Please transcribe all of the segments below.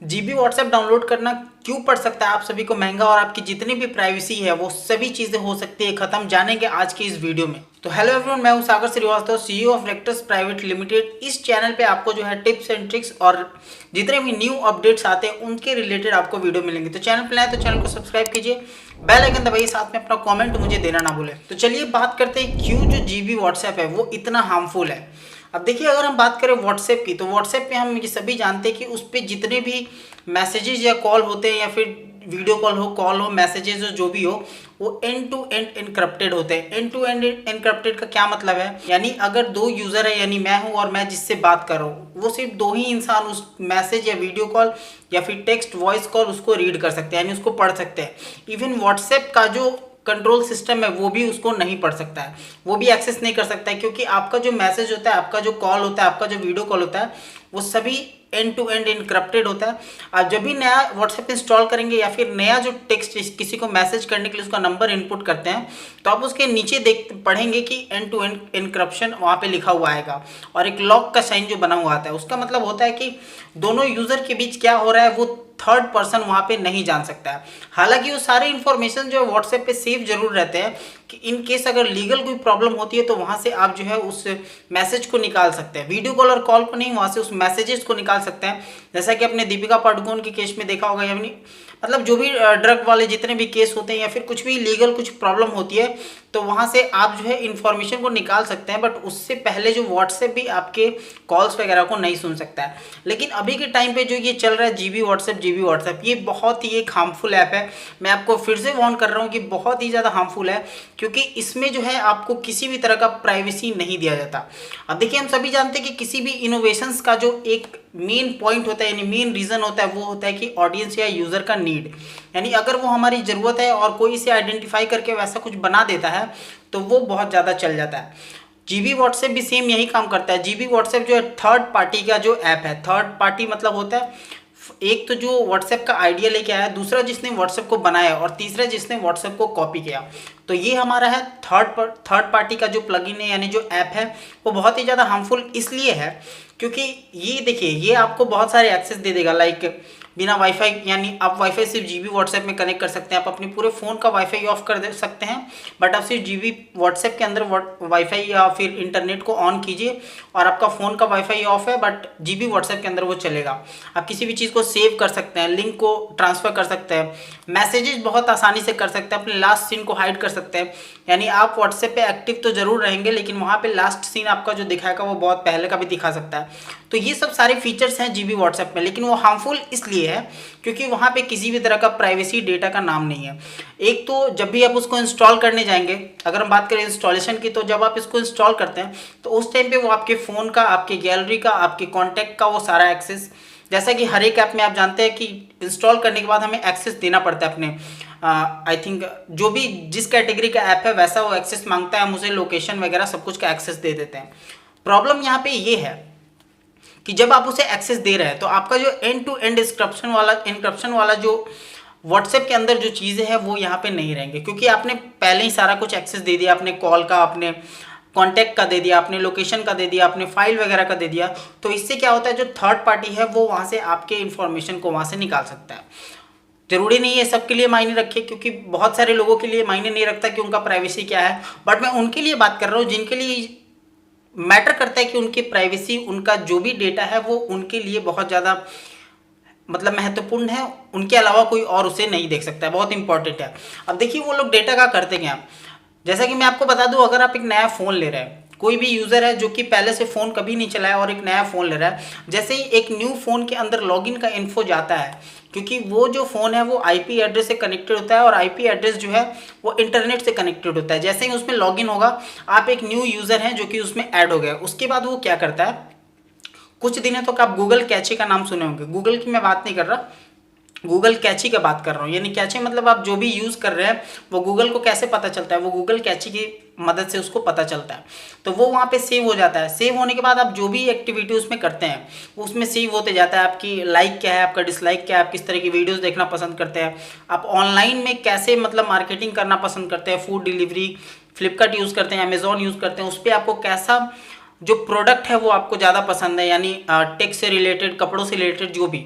GB WhatsApp download करना क्यों पड़ सकता है आप सभी को महंगा, और आपकी जितनी भी प्राइवेसी है वो सभी चीज़ें हो सकती है खत्म, जानेंगे आज की इस वीडियो में। तो हेलो एवरीवन, मैं हूं Sagar Srivastava, CEO of Rectus private limited. इस चैनल पे आपको जो है टिप्स एंड ट्रिक्स और जितने भी न्यू अपडेट्स आते हैं उनके रिलेटेड आपको वीडियो मिलेंगे। तो चैनल पर नए तो चैनल को सब्सक्राइब कीजिए, बेल आइकन दबाइए, साथ में अपना कॉमेंट मुझे देना ना भूलें। तो चलिए बात करते हैं क्यों जो जीबी व्हाट्सएप है वो इतना हार्मफुल है। अब देखिए, अगर हम बात करें व्हाट्सएप की, तो व्हाट्सएप पे हम ये सभी जानते हैं कि उस पर जितने भी मैसेजेस या कॉल होते हैं या फिर वीडियो कॉल हो मैसेजेस हो जो भी हो, वो एंड टू एंड इनक्रप्टेड होते हैं। एंड टू एंड इनक्रप्टेड का क्या मतलब है, यानी अगर दो यूज़र है, यानी मैं हूँ और मैं जिससे बात कर रहा हूँ, वो सिर्फ दो ही इंसान उस मैसेज या वीडियो कॉल या फिर टेक्स्ट वॉइस कॉल उसको रीड कर सकते हैं, यानी उसको पढ़ सकते हैं। इवन व्हाट्सएप का जो कंट्रोल सिस्टम है वो भी उसको नहीं पढ़ सकता है, वो भी एक्सेस नहीं कर सकता है, क्योंकि आपका जो मैसेज होता है, आपका जो कॉल होता है, आपका जो वीडियो कॉल होता है, वो सभी एंड टू एंड इनक्रप्टेड होता है। आप जब भी नया व्हाट्सएप इंस्टॉल करेंगे या फिर नया जो टेक्स्ट किसी को मैसेज करने के लिए उसका नंबर इनपुट करते हैं, तो आप उसके नीचे पढ़ेंगे कि एंड टू एंड इनक्रप्शन वहाँ पे लिखा हुआ आएगा, और एक लॉक का साइन जो बना हुआ आता है। उसका मतलब होता है कि दोनों यूजर के बीच क्या हो रहा है वो थर्ड पर्सन वहाँ पे नहीं जान सकता है। हालांकि वो सारे इन्फॉर्मेशन जो है व्हाट्सएप पे सेव जरूर रहते हैं कि इन केस अगर लीगल कोई प्रॉब्लम होती है तो वहाँ से आप जो है उस मैसेज को निकाल सकते हैं। वीडियो कॉल और कॉल को नहीं, वहाँ से उस मैसेजेस को निकाल सकते हैं। जैसा कि आपने दीपिका पादुकोण के केस में देखा होगा, यानी मतलब जो भी ड्रग वाले जितने भी केस होते हैं या फिर कुछ भी लीगल कुछ प्रॉब्लम होती है, तो वहाँ से आप जो है इन्फॉर्मेशन को निकाल सकते हैं। बट उससे पहले जो व्हाट्सएप भी आपके कॉल्स वगैरह को नहीं सुन सकता है। लेकिन अभी के टाइम पे जो ये चल रहा है जीबी व्हाट्सएप, ये बहुत ही एक हार्मफुल ऐप है। मैं आपको फिर से वार्न कर रहा हूँ कि बहुत ही ज़्यादा हार्मफुल है, क्योंकि इसमें जो है आपको किसी भी तरह का प्राइवेसी नहीं दिया जाता। अब देखिए, हम सभी जानते हैं कि किसी भी इनोवेशंस का जो एक मेन पॉइंट होता है, यानी मेन रीज़न होता है, वो होता है कि ऑडियंस या यूज़र का नीड, यानी अगर वो हमारी ज़रूरत है और कोई इसे आइडेंटिफाई करके वैसा कुछ बना देता है तो वो बहुत ज़्यादा चल जाता है। जीबी व्हाट्सएप भी सेम यही काम करता है। जीबी व्हाट्सएप जो है थर्ड पार्टी का जो ऐप है। थर्ड पार्टी मतलब होता है एक तो जो व्हाट्सएप का आइडिया लेके आया, दूसरा जिसने व्हाट्सएप को बनाया, और तीसरा जिसने व्हाट्सएप को कॉपी किया। तो ये हमारा है थर्ड पार्टी का जो प्लगइन है, यानी जो ऐप है, वो बहुत ही ज़्यादा हार्मफुल इसलिए है क्योंकि ये देखिए, ये आपको बहुत सारे एक्सेस दे देगा। लाइक बिना वाईफाई, यानी आप वाईफाई सिर्फ जीबी व्हाट्सएप में कनेक्ट कर सकते हैं। आप अपने पूरे फ़ोन का वाईफाई ऑफ कर दे सकते हैं, बट आप सिर्फ जीबी व्हाट्सएप के अंदर वाईफाई या फिर इंटरनेट को ऑन कीजिए और आपका फ़ोन का वाईफाई ऑफ है, बट जीबी व्हाट्सएप के अंदर वो चलेगा। आप किसी भी चीज़ को सेव कर सकते हैं, लिंक को ट्रांसफ़र कर सकते हैं, मैसेजेस बहुत आसानी से कर सकते हैं, अपने लास्ट सीन को हाइड कर सकते हैं। यानी आप व्हाट्सएप पे एक्टिव तो जरूर रहेंगे, लेकिन वहाँ पे लास्ट सीन आपका जो दिखाएगा वो बहुत पहले का भी दिखा सकता है। तो ये सब सारे फीचर्स हैं जीबी व्हाट्सएप में, लेकिन वो हार्मफुल इसलिए है क्योंकि वहाँ पे किसी भी तरह का प्राइवेसी डेटा का नाम नहीं है। एक तो जब भी आप उसको इंस्टॉल करने जाएंगे, अगर हम बात करें इंस्टॉलेशन की, तो जब आप इसको इंस्टॉल करते हैं तो उस टाइम पे वो आपके फ़ोन का, आपके गैलरी का, आपके कॉन्टैक्ट का वो सारा एक्सेस, जैसा कि हर एक ऐप में आप जानते हैं कि इंस्टॉल करने के बाद हमें एक्सेस देना पड़ता है अपने, आई थिंक जो भी जिस कैटेगरी का ऐप है वैसा वो एक्सेस मांगता है, हम उसे लोकेशन वगैरह सब कुछ का एक्सेस दे देते हैं। प्रॉब्लम यहाँ पे ये है कि जब आप उसे एक्सेस दे रहे हैं तो आपका जो एंड टू एंड इनक्रप्शन वाला जो व्हाट्सएप के अंदर जो चीज़ें हैं वो यहाँ पे नहीं रहेंगे, क्योंकि आपने पहले ही सारा कुछ एक्सेस दे दिया। आपने कॉल का, आपने कॉन्टैक्ट का दे दिया, आपने लोकेशन का दे दिया, आपने फाइल वगैरह का दे दिया। तो इससे क्या होता है, जो थर्ड पार्टी है वो वहाँ से आपके इन्फॉर्मेशन को वहाँ से निकाल सकता है। जरूरी नहीं है सबके लिए मायने रखे, क्योंकि बहुत सारे लोगों के लिए मायने नहीं रखता कि उनका प्राइवेसी क्या है, बट मैं उनके लिए बात कर रहा हूँ जिनके लिए मैटर करता है कि उनकी प्राइवेसी, उनका जो भी डेटा है वो उनके लिए बहुत ज़्यादा मतलब महत्वपूर्ण है, उनके अलावा कोई और उसे नहीं देख सकता है, बहुत इंपॉर्टेंट है। अब देखिए वो लोग डेटा का करते क्या, जैसा कि मैं आपको बता दूं, अगर आप एक नया फ़ोन ले रहे हैं, कोई भी यूज़र है जो कि पहले से फ़ोन कभी नहीं चलाया और एक नया फ़ोन ले रहा है, जैसे ही एक न्यू फ़ोन के अंदर लॉगिन का इन्फो जाता है, क्योंकि वो जो फ़ोन है वो आईपी एड्रेस से कनेक्टेड होता है, और आईपी एड्रेस जो है वो इंटरनेट से कनेक्टेड होता है। जैसे ही उसमें लॉगिन होगा, आप एक न्यू यूज़र हैं जो कि उसमें ऐड हो गया, उसके बाद वो क्या करता है, कुछ दिनों तक आप गूगल कैचे का नाम सुने होंगे। गूगल की मैं बात नहीं कर रहा, गूगल कैची की बात कर रहा हूँ। यानी कैची मतलब आप जो भी यूज़ कर रहे हैं वो गूगल को कैसे पता चलता है, वो गूगल कैची की मदद से उसको पता चलता है। तो वो वहाँ पे सेव हो जाता है। सेव होने के बाद आप जो भी एक्टिविटी उसमें करते हैं वो उसमें सेव होते जाता है। आपकी लाइक क्या है, आपका डिसलाइक क्या है, आप किस तरह की वीडियोज़ देखना पसंद करते हैं, आप ऑनलाइन में कैसे मतलब मार्केटिंग करना पसंद करते हैं, फूड डिलीवरी, फ्लिपकार्ट यूज़ करते हैं, अमेज़ॉन यूज़ करते हैं, उस पर आपको कैसा जो प्रोडक्ट है वो आपको ज़्यादा पसंद है, यानी टेक से रिलेटेड, कपड़ों से रिलेटेड जो भी,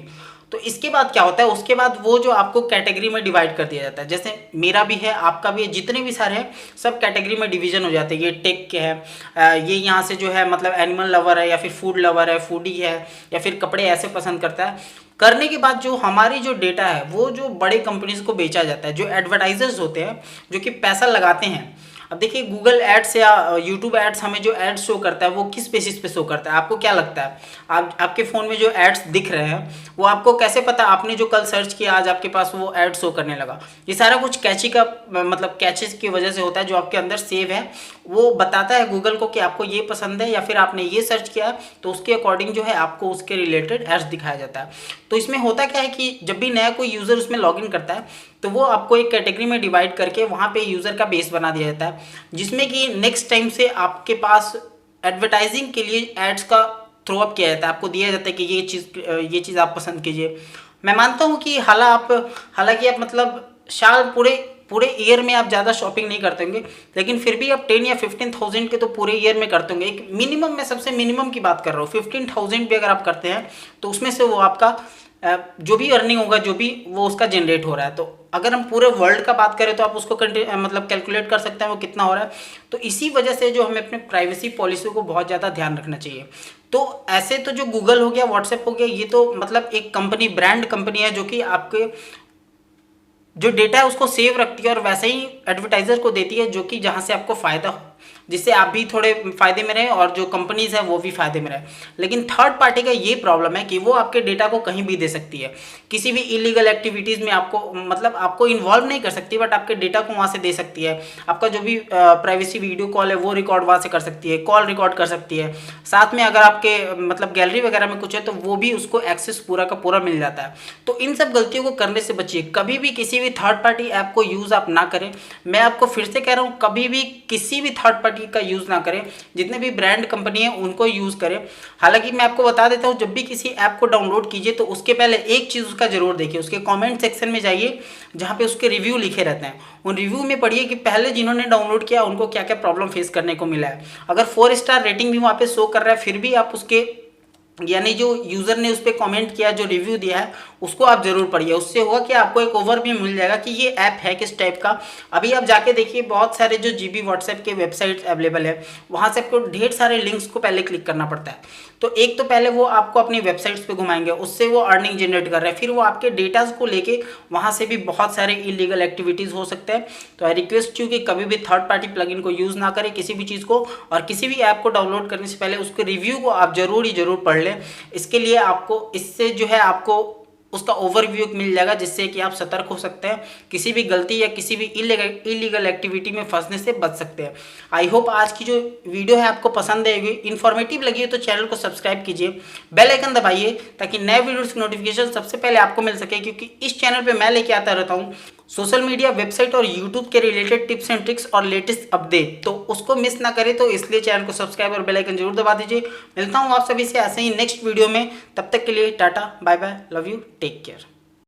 तो इसके बाद क्या होता है, उसके बाद वो जो आपको कैटेगरी में डिवाइड कर दिया जाता है, जैसे मेरा भी है, आपका भी है, जितने भी सारे हैं सब कैटेगरी में डिवीजन हो जाते हैं। ये टेक के है, ये यहाँ से जो है मतलब एनिमल लवर है, या फिर फूड लवर है, फूडी है, या फिर कपड़े ऐसे पसंद करता है। करने के बाद जो हमारी जो डेटा है वो जो बड़े कंपनीज को बेचा जाता है, जो एडवर्टाइजर्स होते हैं जो कि पैसा लगाते हैं। अब देखिए गूगल एड्स या यूट्यूब एड्स हमें जो एड्स शो करता है वो किस बेसिस पे शो करता है, आपको क्या लगता है? आपके फ़ोन में जो एड्स दिख रहे हैं वो आपको कैसे पता आपने जो कल सर्च किया आज आपके पास वो एड शो करने लगा? ये सारा कुछ कैची का मतलब कैचेस की वजह से होता है, जो आपके अंदर सेव है वो बताता है गूगल को कि आपको ये पसंद है या फिर आपने ये सर्च किया तो उसके अकॉर्डिंग जो है आपको उसके रिलेटेड एड्स दिखाया जाता है। तो इसमें होता क्या है कि जब भी नया कोई यूज़र उसमें लॉगिन करता है तो वो आपको एक कैटेगरी में डिवाइड करके वहाँ पे यूज़र का बेस बना दिया जाता है, जिसमें कि नेक्स्ट टाइम से आपके पास एडवर्टाइजिंग के लिए एड्स का थ्रो अप किया जाता है, आपको दिया जाता है कि ये चीज़ आप पसंद कीजिए। मैं मानता हूँ कि हालांकि आप मतलब साल पूरे ईयर में आप ज़्यादा शॉपिंग नहीं करते होंगे, लेकिन फिर भी आप 10 या 15,000 के तो पूरे ईयर में करते होंगे। एक मिनिमम, मैं सबसे मिनिमम की बात कर रहा हूँ, 15,000 भी अगर आप करते हैं तो उसमें से वो आपका जो भी अर्निंग होगा, जो भी वो उसका जनरेट हो रहा है। तो अगर हम पूरे वर्ल्ड का बात करें तो आप उसको मतलब कैलकुलेट कर सकते हैं वो कितना हो रहा है। तो इसी वजह से जो हमें अपने प्राइवेसी पॉलिसी को बहुत ज़्यादा ध्यान रखना चाहिए। तो ऐसे तो जो गूगल हो गया, व्हाट्सएप हो गया, ये तो मतलब एक कंपनी, ब्रांड कंपनी है जो कि आपके जो डेटा है उसको सेव रखती है और वैसे ही एडवर्टाइजर को देती है, जो कि जहाँ से आपको फ़ायदा हो, जिससे आप भी थोड़े फ़ायदे में रहें और जो कंपनीज़ है वो भी फ़ायदे में रहे। लेकिन थर्ड पार्टी का ये प्रॉब्लम है कि वो आपके डेटा को कहीं भी दे सकती है, किसी भी इलीगल एक्टिविटीज़ में आपको मतलब आपको इन्वॉल्व नहीं कर सकती, बट आपके डेटा को वहाँ से दे सकती है। आपका जो भी प्राइवेसी वीडियो कॉल है वो रिकॉर्ड वहाँ से कर सकती है, कॉल रिकॉर्ड कर सकती है। साथ में अगर आपके मतलब गैलरी वगैरह में कुछ है तो वो भी उसको एक्सेस पूरा का पूरा मिल जाता है। तो इन सब गलतियों को करने से बचिए, कभी भी किसी भी थर्ड पार्टी ऐप को यूज़ आप ना करें। मैं आपको फिर से कह रहा हूँ, कभी भी किसी भी थर्ड पार्टी का यूज़ ना करें, जितने भी ब्रांड कंपनी है उनको यूज़ करें। हालांकि मैं आपको बता देता हूँ, जब भी किसी ऐप को डाउनलोड कीजिए तो उसके पहले एक चीज़ उसका जरूर देखिए, उसके कमेंट सेक्शन में जाइए जहाँ पे उसके रिव्यू लिखे रहते हैं। उन रिव्यू में पढ़िए कि पहले जिन्होंने डाउनलोड किया उनको क्या क्या प्रॉब्लम फेस करने को मिला है। अगर 4 स्टार रेटिंग भी वहाँ पे शो कर रहा है फिर भी आप उसके यानी जो यूज़र ने उस पर कमेंट किया, जो रिव्यू दिया है उसको आप जरूर पढ़िए। उससे होगा कि आपको एक ओवरव्यू मिल जाएगा कि ये ऐप है किस टाइप का। अभी आप जाके देखिए बहुत सारे जो जीबी व्हाट्सएप के वेबसाइट्स अवेलेबल है, वहाँ से आपको ढेर सारे लिंक्स को पहले क्लिक करना पड़ता है। तो एक तो पहले वो आपको अपनी वेबसाइट्स पे घुमाएंगे, उससे वो अर्निंग जनरेट कर रहे हैं, फिर वो आपके डेटाज को लेके वहाँ से भी बहुत सारे इलीगल एक्टिविटीज़ हो सकते हैं। तो आई रिक्वेस्ट यू कि कभी भी थर्ड पार्टी प्लगइन को यूज़ ना करें किसी भी चीज़ को, और किसी भी ऐप को डाउनलोड करने से पहले उसके रिव्यू को आप जरूर पढ़ लें। इसके लिए आपको इससे जो है आपको उसका ओवरव्यू मिल जाएगा, जिससे कि आप सतर्क हो सकते हैं, किसी भी गलती या किसी भी इलीगल एक्टिविटी में फंसने से बच सकते हैं। आई होप आज की जो वीडियो है आपको पसंद आएगी, इन्फॉर्मेटिव लगी है तो चैनल को सब्सक्राइब कीजिए, बेल आइकन दबाइए ताकि नए वीडियोस की नोटिफिकेशन सबसे पहले आपको मिल सके, क्योंकि इस चैनल पे मैं लेके आता रहता हूँ सोशल मीडिया, वेबसाइट और यूट्यूब के रिलेटेड टिप्स एंड ट्रिक्स और लेटेस्ट अपडेट। तो उसको मिस ना करें, तो इसलिए चैनल को सब्सक्राइब और बेल आइकन जरूर दबा दीजिए। मिलता हूँ आप सभी से ऐसे ही नेक्स्ट वीडियो में, तब तक के लिए tata bye bye, love you, take care.